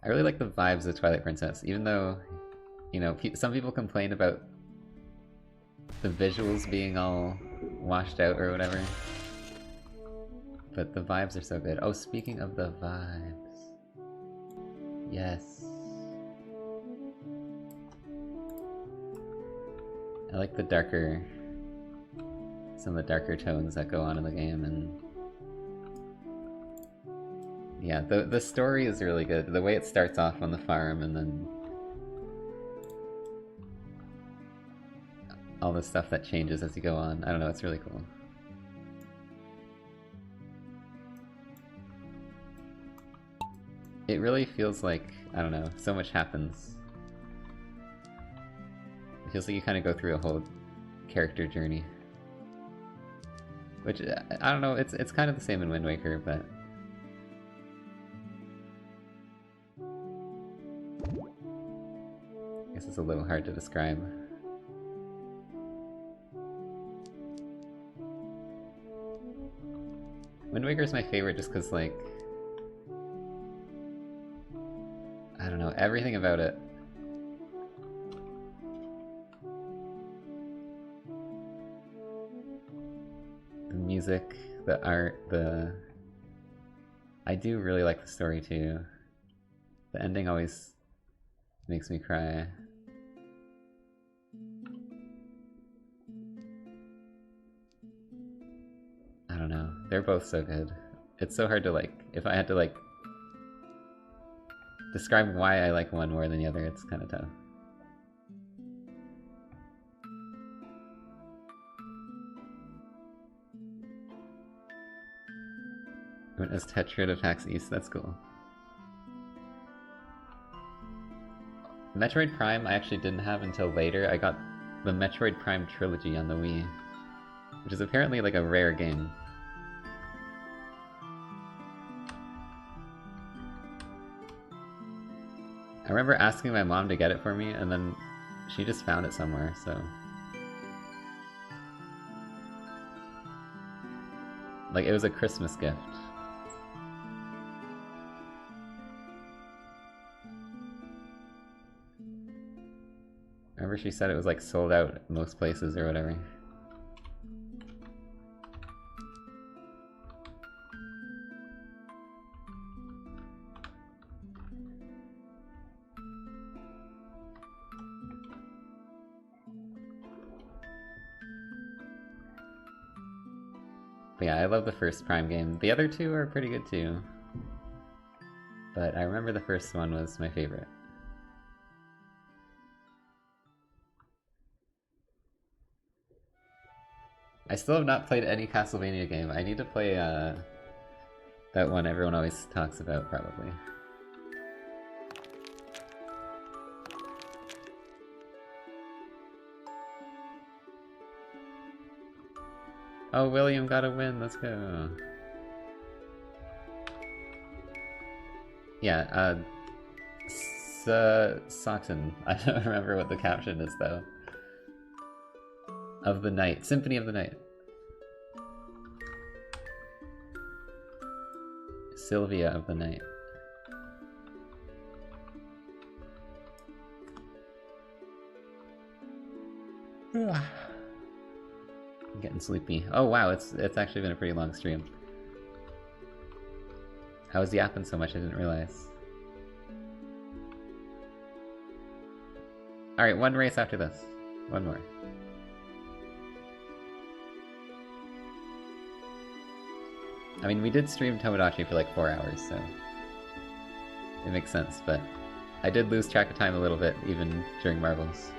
I really like the vibes of Twilight Princess, even though, you know, some people complain about the visuals being all washed out or whatever. But the vibes are so good. Oh, speaking of the vibes. Yes. I like the darker... some of the darker tones that go on in the game, and... yeah, the story is really good. The way it starts off on the farm, and then... all the stuff that changes as you go on. I don't know, it's really cool. It really feels like, I don't know, so much happens. It feels like you kind of go through a whole character journey. Which, I don't know, it's kind of the same in Wind Waker, but... I guess it's a little hard to describe. Wind Waker is my favorite just because, like... I don't know, everything about it. The music, the art, I do really like the story too. The ending always makes me cry. I don't know, they're both so good. It's so hard to like, if I had to like describe why I like one more than the other, it's kind of tough. Went as Tetra to PAX East, that's cool. Metroid Prime I actually didn't have until later. I got the Metroid Prime trilogy on the Wii, which is apparently like a rare game. I remember asking my mom to get it for me, and then she just found it somewhere, so... like, it was a Christmas gift. I remember she said it was like sold out at most places or whatever. But yeah, I love the first Prime game. The other two are pretty good too. But I remember the first one was my favorite. I still have not played any Castlevania game. I need to play that one everyone always talks about, probably. Oh, William got a win, let's go. Yeah, Satan. I don't remember what the caption is, though. Of the Night. Symphony of the Night. Sylvia of the Night. I'm getting sleepy. Oh wow, it's actually been a pretty long stream. I was yapping so much I didn't realize. Alright, one race after this. One more. I mean, we did stream Tomodachi for like 4 hours, so it makes sense, but I did lose track of time a little bit, even during Marbles.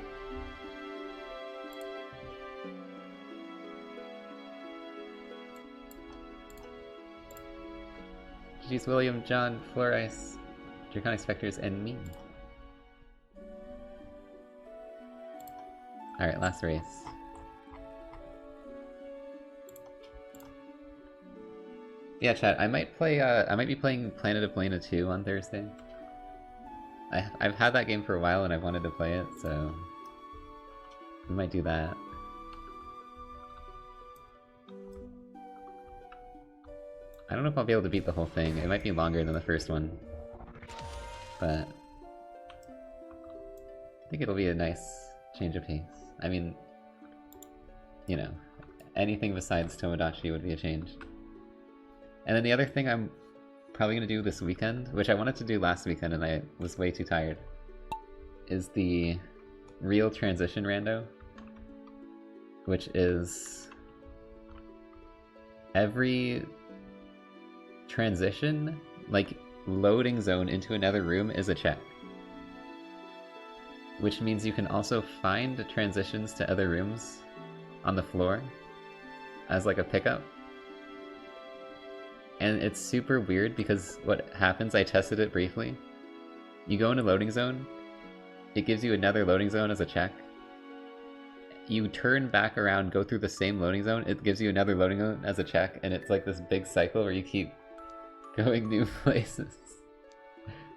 GG's William, John, Florice, Draconic Spectres, and me. Alright, last race. Yeah, chat, I might be playing Planet of Lena 2 on Thursday. I've had that game for a while and I've wanted to play it, so we might do that. I don't know if I'll be able to beat the whole thing. It might be longer than the first one. But I think it'll be a nice change of pace. I mean, you know, anything besides Tomodachi would be a change. And then the other thing I'm probably going to do this weekend, which I wanted to do last weekend and I was way too tired, is the Real Transition Rando, which is every transition, like loading zone into another room, is a check. Which means you can also find transitions to other rooms on the floor as like a pickup. And it's super weird because what happens, I tested it briefly. You go in a loading zone, it gives you another loading zone as a check. You turn back around, go through the same loading zone, it gives you another loading zone as a check, and it's like this big cycle where you keep going new places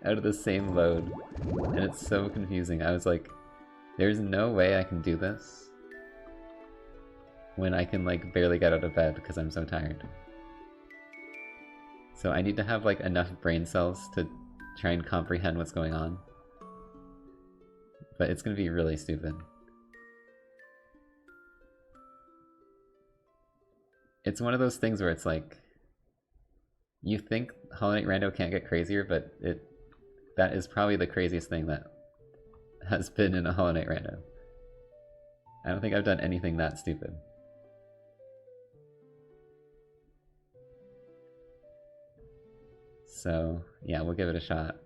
out of the same load. And it's so confusing. I was like, there's no way I can do this when I can like barely get out of bed because I'm so tired. So I need to have like enough brain cells to try and comprehend what's going on. But it's gonna be really stupid. It's one of those things where it's like, you think Hollow Knight Rando can't get crazier, but that is probably the craziest thing that has been in a Hollow Knight Rando. I don't think I've done anything that stupid. So, yeah, we'll give it a shot.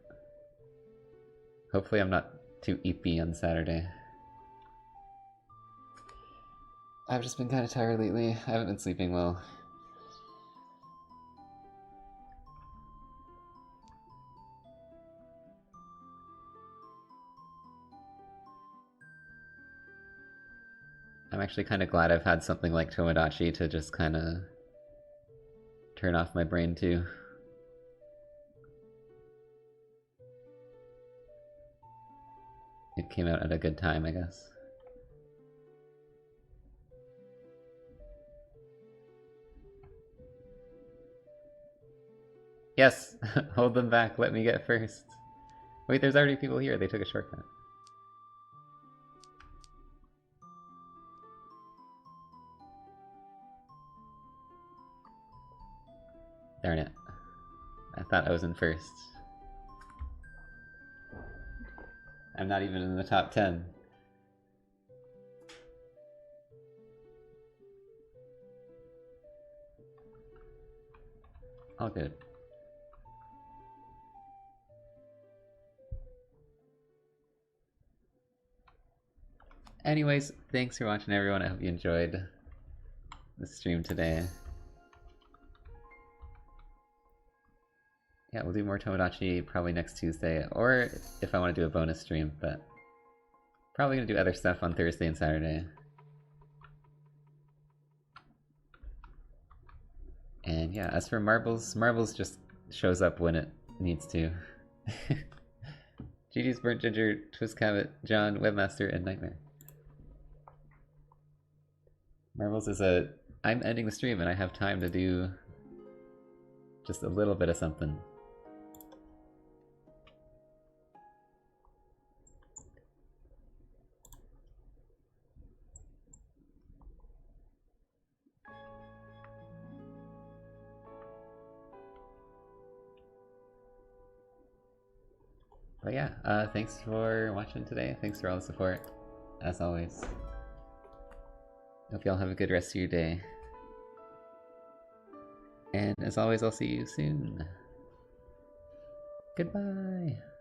Hopefully I'm not too eepy on Saturday. I've just been kind of tired lately. I haven't been sleeping well. I'm actually kind of glad I've had something like Tomodachi to just kind of turn off my brain too. It came out at a good time, I guess. Yes! Hold them back, let me get first. Wait, there's already people here, they took a shortcut. Darn it. I thought I was in first. I'm not even in the top 10. All good. Anyways, thanks for watching, everyone. I hope you enjoyed the stream today. Yeah, we'll do more Tomodachi probably next Tuesday, or if I want to do a bonus stream, but probably gonna do other stuff on Thursday and Saturday. And yeah, as for Marbles, Marbles just shows up when it needs to. GG's Burnt Ginger, Twist Cabot, John, Webmaster, and Nightmare. Marbles is a... I'm ending the stream and I have time to do just a little bit of something. But yeah, thanks for watching today. Thanks for all the support, as always. Hope y'all have a good rest of your day. And as always, I'll see you soon. Goodbye!